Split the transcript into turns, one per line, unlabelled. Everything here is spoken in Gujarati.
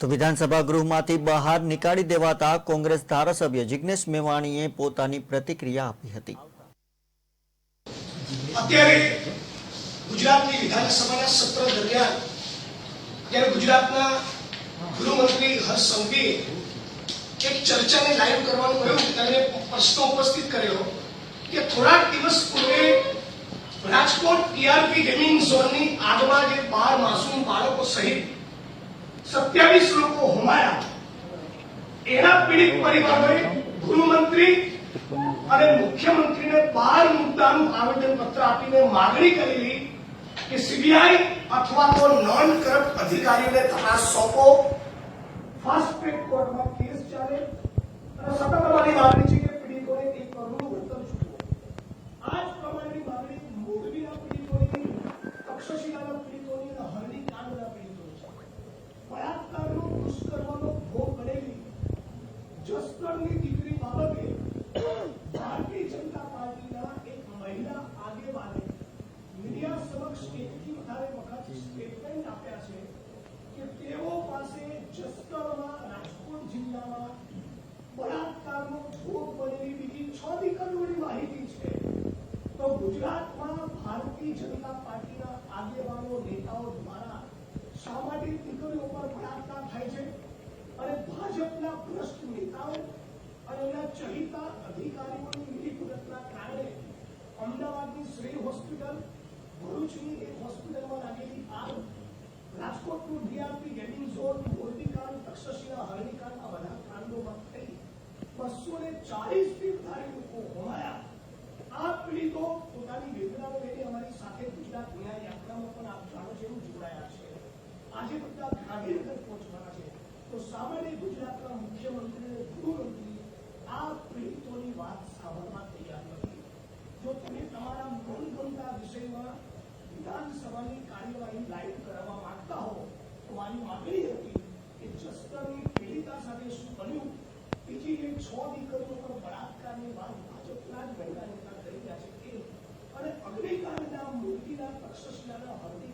તો વિધાનસભા ગૃહમાંથી બહાર નીકાળી દેવાતા કોંગ્રેસ ધારાસભ્ય જિગ્નેશ મેવાણીએ પોતાની પ્રતિક્રિયા આપી હતી।
અત્યારે ગુજરાતની વિધાનસભાના સત્ર દરમિયાન ત્યારે ગુજરાતના ગૃહમંત્રી હર્ષ સંઘવીએ એક ચર્ચાને લાઈવ કરવાનું કહ્યું ત્યારે પ્રશ્ન ઉપસ્થિત કર્યો કે થોડાક દિવસ પૂર્વે રાજકોટ ટીઆરપી ગેમિંગ ઝોનની આગમાં જે 12 માસૂમ બાળકો સહિત 27 લોકો હોમાયા, એના પીડિત પરિવારોએ ગૃહમંત્રી અને મુખ્યમંત્રીને 12 મુદ્દાનું આવેદનપત્ર આપીને માગણી કરેલી કે સીબીઆઈ અથવા તો નોન કરપ્ટ અધિકારીઓને તપાસ સોંપો, ફાસ્ટ ટ્રેક કોર્ટમાં કેસ ચાલે અને સતત અમારી માગણી છે કે પીડિતોને 1 કરોડનું વળતર ચૂકવો। આ જ પ્રમાણેની માગણી મોરબીના પીડિતોની, તક્ષશિલાના પીડિતોની અને હરણી કાંડના પીડિતોની છે। બળાત્કારનો દુષ્કર્મનો ભોગ બનેલી જસદણની દીકરી બાબતે ભારતીય જનતા પાર્ટીના એક મહિલા આગેવાને મીડિયા સમક્ષ એકથી વધારે વખત સ્ટેટમેન્ટ આપ્યા છે કે તેઓ પાસે જસદણમાં રાજકોટ જિલ્લામાં બળાત્કારનો ભોગ બનેલી બીજી 6 દીકરીઓની માહિતી છે। તો ગુજરાતમાં ભારતીય જનતા પાર્ટીના આગેવાનો, નેતાઓ દ્વારા શા માટે દીકરીઓ પર બળાત્કાર થાય છે અને ભાજપના ભ્રષ્ટ નેતાઓ અને એના ચહિતા અધિકારીઓની મિલીભગતના કારણે અમદાવાદની શ્રેય હોસ્પિટલ, ભરૂચની એક હોસ્પિટલમાં લાગેલી આગ, રાજકોટનું ડીઆરપી ગેમિંગ ઝોન, મોરબી કાંડ, તક્ષશિલા, હરણી કાંડ, આ બધા કાંડોમાં થઈ 240 થી વધારે લોકો હોમાયા। આ પીડિતો પોતાની વેદનાને લઈને અમારી સાથે ગુજરાત ન્યાય યાત્રામાં પણ આપ જાણો છો એવું જોડાયા છે। આજે બધા ગાંધીનગર પહોંચવાના છે। તો સામાન્ય ગુજરાતના મુખ્યમંત્રી અને ગૃહમંત્રી આ પીડિતોની વાત સાંભળવા તૈયાર નથી। જો તમે તમારા મનગમતા વિષયમાં વિધાનસભાની કાર્યવાહી લાઈવ કરાવવા માંગતા હો તો મારી માગણી હતી કે જસદણની પીડિતા સાથે શું બન્યું, બીજી જે 6 દીકરીઓ પર બળાત્કારની વાત ભાજપના જ મહિલા નેતા કરી રહ્યા છે એ, અને અગ્નિકાંડના મોરબીના, તક્ષશિલાના, હરણી